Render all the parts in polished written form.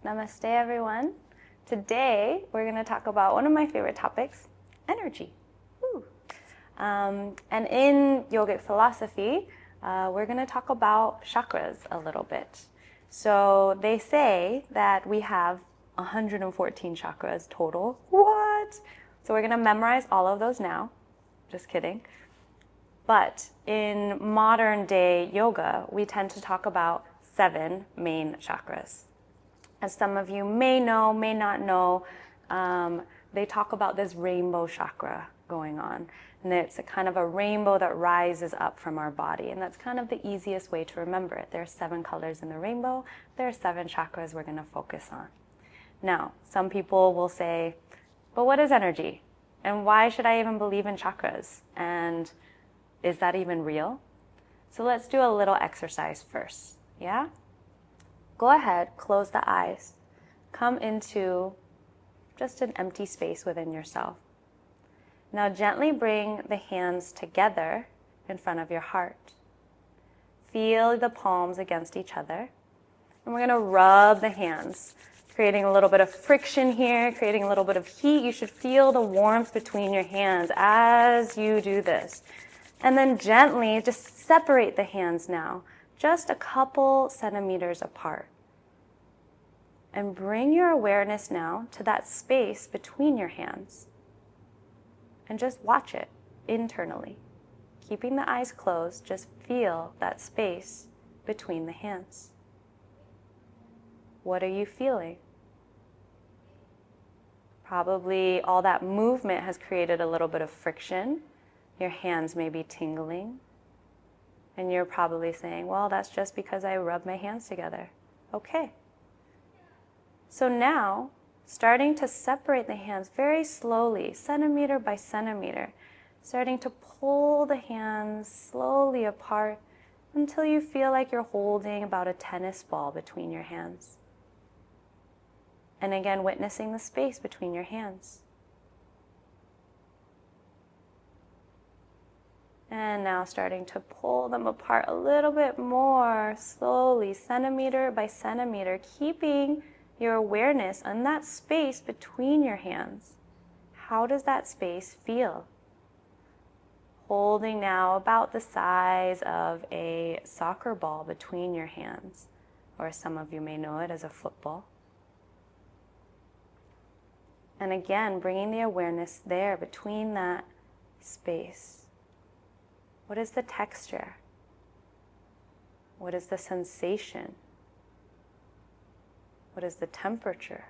Namaste, everyone. Today, we're going to talk about one of my favorite topics, energy. Woo. And in yogic philosophy, we're going to talk about chakras a little bit. So they say that we have 114 chakras total. What? So we're going to memorize all of those now. Just kidding. But in modern day yoga, we tend to talk about 7 main chakras. As some of you may know, may not know, they talk about this rainbow chakra going on. And it's a kind of a rainbow that rises up from our body. And that's kind of the easiest way to remember it. There are 7 colors in the rainbow. There are 7 chakras we're going to focus on. Now, some people will say, but what is energy? And why should I even believe in chakras? And is that even real? So let's do a little exercise first, yeah? Go ahead, close the eyes. Come into just an empty space within yourself. Now gently bring the hands together in front of your heart. Feel the palms against each other. And we're going to rub the hands, creating a little bit of friction here, creating a little bit of heat. You should feel the warmth between your hands as you do this. And then gently just separate the hands now, just a couple centimeters apart. And bring your awareness now to that space between your hands. And just watch it internally. Keeping the eyes closed, just feel that space between the hands. What are you feeling? Probably all that movement has created a little bit of friction. Your hands may be tingling. And you're probably saying, well, that's just because I rub my hands together. Okay. So now, starting to separate the hands very slowly, centimeter by centimeter, starting to pull the hands slowly apart until you feel like you're holding about a tennis ball between your hands. And again, witnessing the space between your hands. And now starting to pull them apart a little bit more slowly, centimeter by centimeter, keeping your awareness on that space between your hands. How does that space feel? Holding now about the size of a soccer ball between your hands, or some of you may know it as a football. And again, bringing the awareness there between that space. What is the texture? What is the sensation? What is the temperature?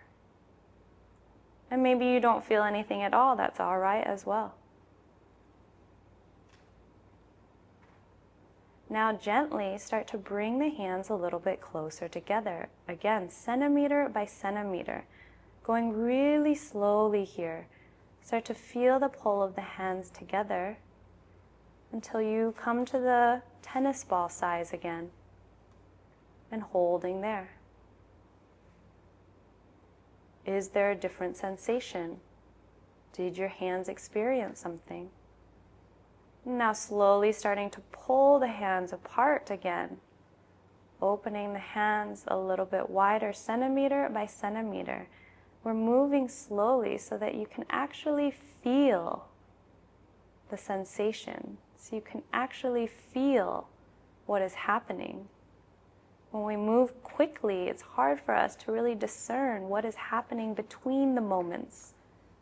And maybe you don't feel anything at all. That's all right as well. Now gently start to bring the hands a little bit closer together. Again, centimeter by centimeter. Going really slowly here. Start to feel the pull of the hands together until you come to the tennis ball size again. And holding there. Is there a different sensation? Did your hands experience something? Now slowly starting to pull the hands apart again. Opening the hands a little bit wider, centimeter by centimeter. We're moving slowly so that you can actually feel the sensation. So you can actually feel what is happening. When we move quickly, it's hard for us to really discern what is happening between the moments,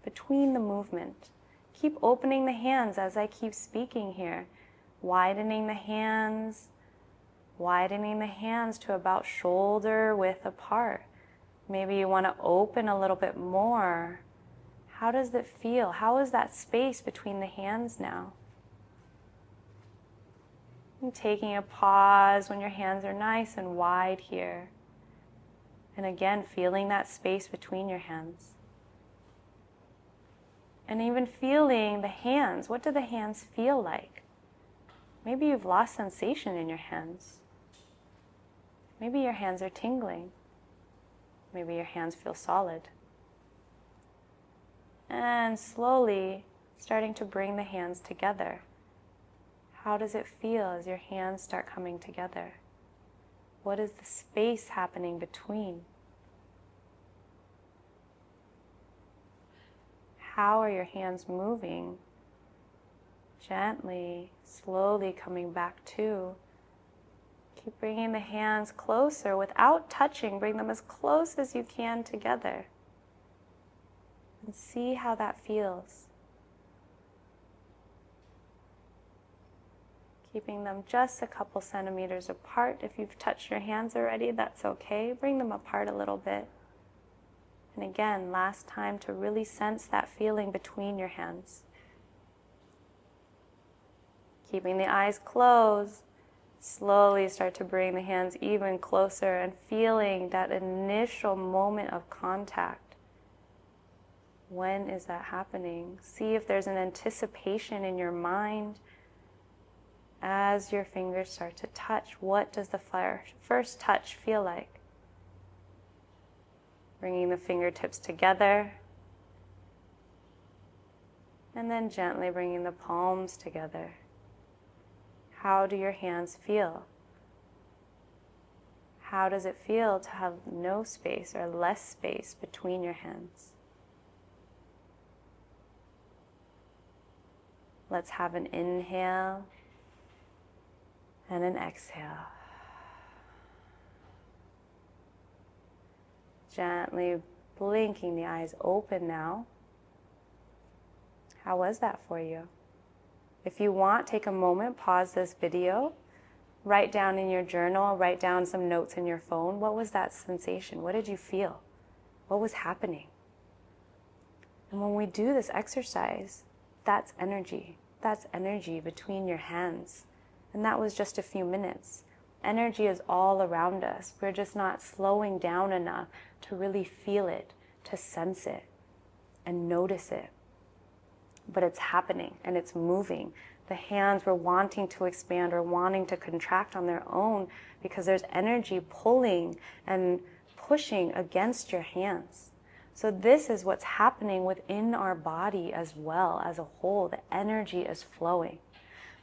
between the movement. Keep opening the hands as I keep speaking here. Widening the hands to about shoulder width apart. Maybe you want to open a little bit more. How does it feel? How is that space between the hands now? And taking a pause when your hands are nice and wide here. And again, feeling that space between your hands. And even feeling the hands. What do the hands feel like? Maybe you've lost sensation in your hands. Maybe your hands are tingling. Maybe your hands feel solid. And slowly starting to bring the hands together. How does it feel as your hands start coming together? What is the space happening between? How are your hands moving? Gently, slowly coming back to. Keep bringing the hands closer without touching. Bring them as close as you can together. And see how that feels. Keeping them just a couple centimeters apart. If you've touched your hands already, that's okay. Bring them apart a little bit. And again, last time to really sense that feeling between your hands. Keeping the eyes closed, slowly start to bring the hands even closer and feeling that initial moment of contact. When is that happening? See if there's an anticipation in your mind as your fingers start to touch. What does the first touch feel like? Bringing the fingertips together, and then gently bringing the palms together. How do your hands feel? How does it feel to have no space or less space between your hands? Let's have an inhale and an exhale. Gently blinking the eyes open now. How was that for you? If you want, take a moment, pause this video, write down in your journal, write down some notes in your phone. What was that sensation? What did you feel? What was happening? And when we do this exercise, that's energy. That's energy between your hands. And that was just a few minutes. Energy is all around us. We're just not slowing down enough to really feel it, to sense it, and notice it. But it's happening and it's moving. The hands were wanting to expand or wanting to contract on their own because there's energy pulling and pushing against your hands. So this is what's happening within our body as well as a whole. The energy is flowing.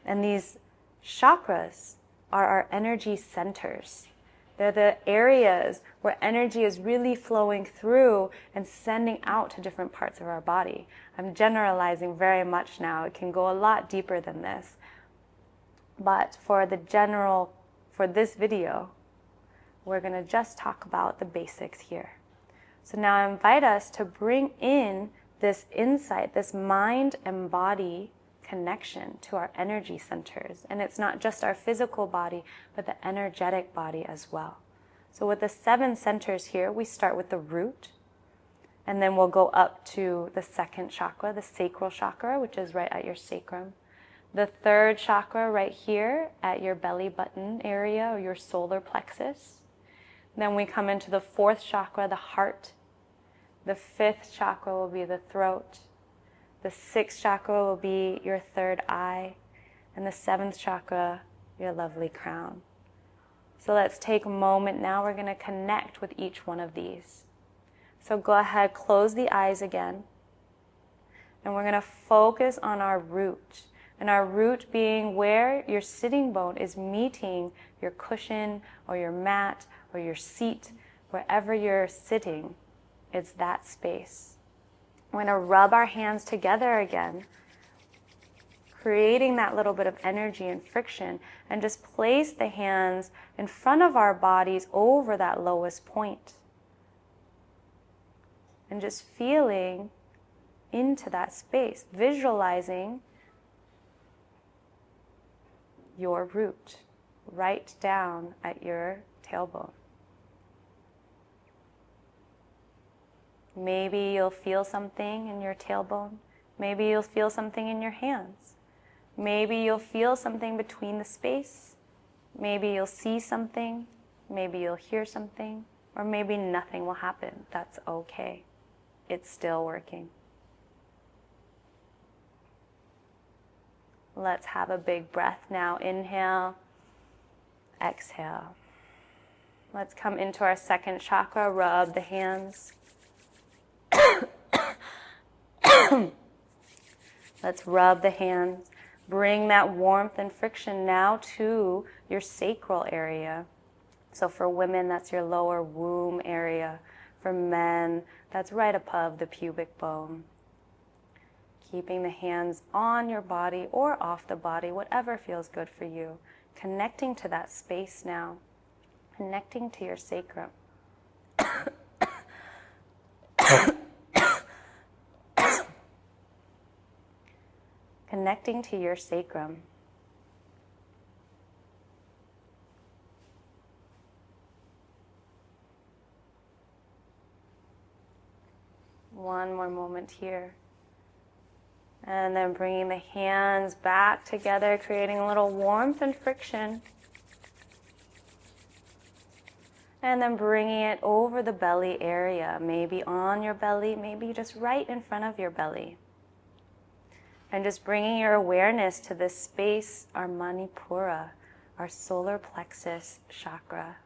And these chakras are our energy centers. They're the areas where energy is really flowing through and sending out to different parts of our body. I'm generalizing very much now. It can go a lot deeper than this. But for this video, we're going to just talk about the basics here. So now I invite us to bring in this insight, this mind and body connection to our energy centers. And it's not just our physical body, but the energetic body as well. So with the 7 centers here, we start with the root, and then we'll go up to the second chakra, the sacral chakra, which is right at your sacrum. The third chakra right here at your belly button area or your solar plexus. Then we come into the 4th chakra, the heart. The 5th chakra will be the throat. The 6th chakra will be your 3rd eye. And the 7th chakra, your lovely crown. So let's take a moment now. We're going to connect with each one of these. So go ahead, close the eyes again. And we're going to focus on our root. And our root being where your sitting bone is meeting your cushion or your mat or your seat, wherever you're sitting, it's that space. We're going to rub our hands together again, creating that little bit of energy and friction, and just place the hands in front of our bodies over that lowest point. And just feeling into that space, visualizing your root right down at your tailbone. Maybe you'll feel something in your tailbone. Maybe you'll feel something in your hands. Maybe you'll feel something between the space. Maybe you'll see something. Maybe you'll hear something. Or maybe nothing will happen. That's okay. It's still working. Let's have a big breath now. Inhale, exhale. Let's come into our 2nd chakra. Rub the hands. Let's rub the hands. Bring that warmth and friction now to your sacral area. So for women, that's your lower womb area. For men, that's right above the pubic bone. Keeping the hands on your body or off the body, whatever feels good for you. Connecting to that space now. Connecting to your sacrum. Connecting to your sacrum. One more moment here. And then bringing the hands back together, creating a little warmth and friction. And then bringing it over the belly area, maybe on your belly, maybe just right in front of your belly. And just bringing your awareness to this space, our Manipura, our solar plexus chakra.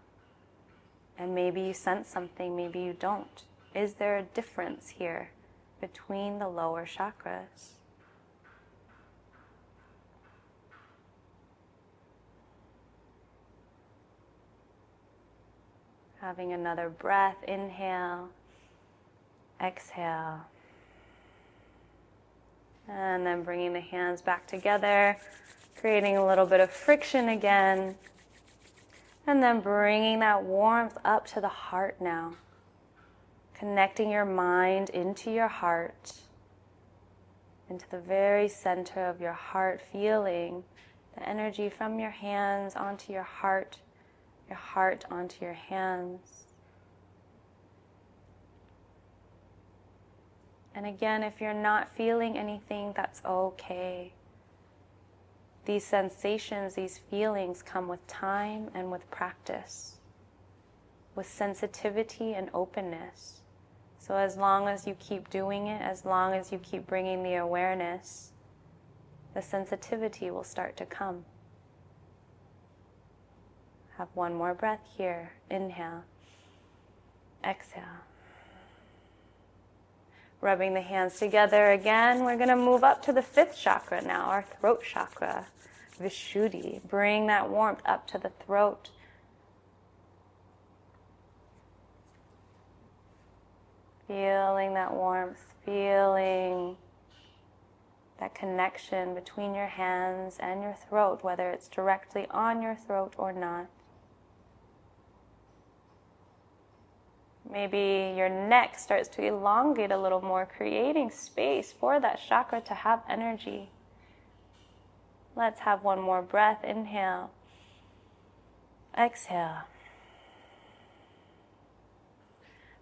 And maybe you sense something, maybe you don't. Is there a difference here between the lower chakras? Having another breath, inhale, exhale. And then bringing the hands back together, creating a little bit of friction again. And then bringing that warmth up to the heart now. Connecting your mind into your heart, into the very center of your heart, feeling the energy from your hands onto your heart onto your hands. And again, if you're not feeling anything, that's okay. These sensations, these feelings come with time and with practice, with sensitivity and openness. So as long as you keep doing it, as long as you keep bringing the awareness, the sensitivity will start to come. Have one more breath here. Inhale. Exhale. Rubbing the hands together again, we're going to move up to the 5th chakra now, our throat chakra, Vishuddhi. Bring that warmth up to the throat. Feeling that warmth, feeling that connection between your hands and your throat, whether it's directly on your throat or not. Maybe your neck starts to elongate a little more, creating space for that chakra to have energy. Let's have one more breath. Inhale. Exhale.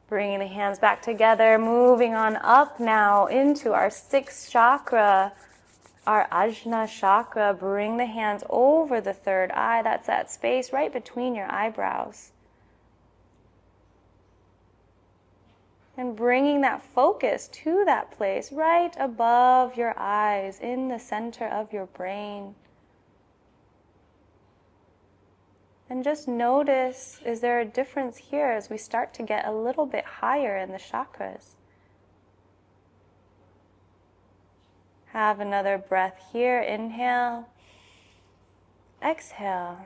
Bringing the hands back together, moving on up now into our 6th chakra, our Ajna chakra. Bring the hands over the 3rd eye. That's that space right between your eyebrows. And bringing that focus to that place right above your eyes, in the center of your brain. And just notice, is there a difference here as we start to get a little bit higher in the chakras? Have another breath here. Inhale. Exhale.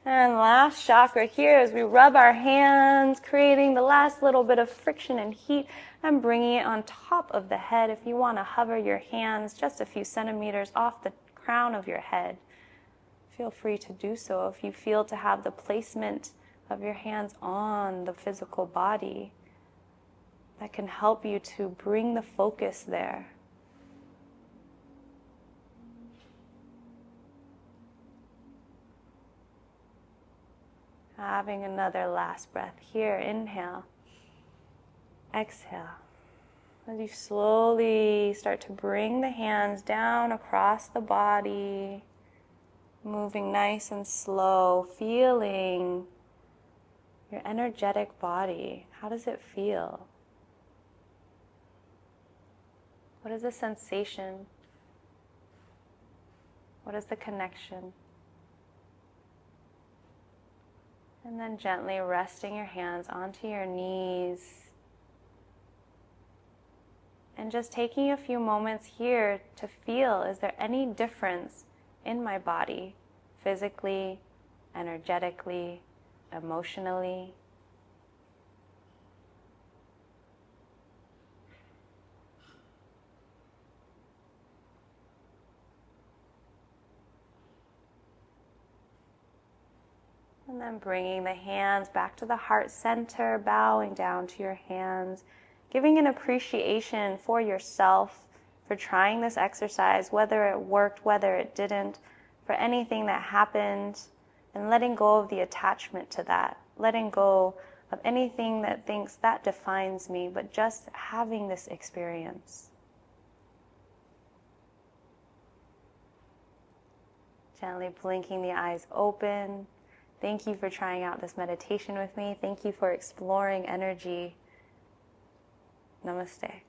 And last chakra here as we rub our hands, creating the last little bit of friction and heat and bringing it on top of the head. If you want to hover your hands just a few centimeters off the crown of your head, feel free to do so. If you feel to have the placement of your hands on the physical body, that can help you to bring the focus there. Having another last breath here. Inhale. Exhale. As you slowly start to bring the hands down across the body, moving nice and slow, feeling your energetic body. How does it feel? What is the sensation? What is the connection? And then gently resting your hands onto your knees. And just taking a few moments here to feel, is there any difference in my body, physically, energetically, emotionally? And then bringing the hands back to the heart center, bowing down to your hands, giving an appreciation for yourself, for trying this exercise, whether it worked, whether it didn't, for anything that happened, and letting go of the attachment to that, letting go of anything that thinks that defines me, but just having this experience. Gently blinking the eyes open. Thank you for trying out this meditation with me. Thank you for exploring energy. Namaste.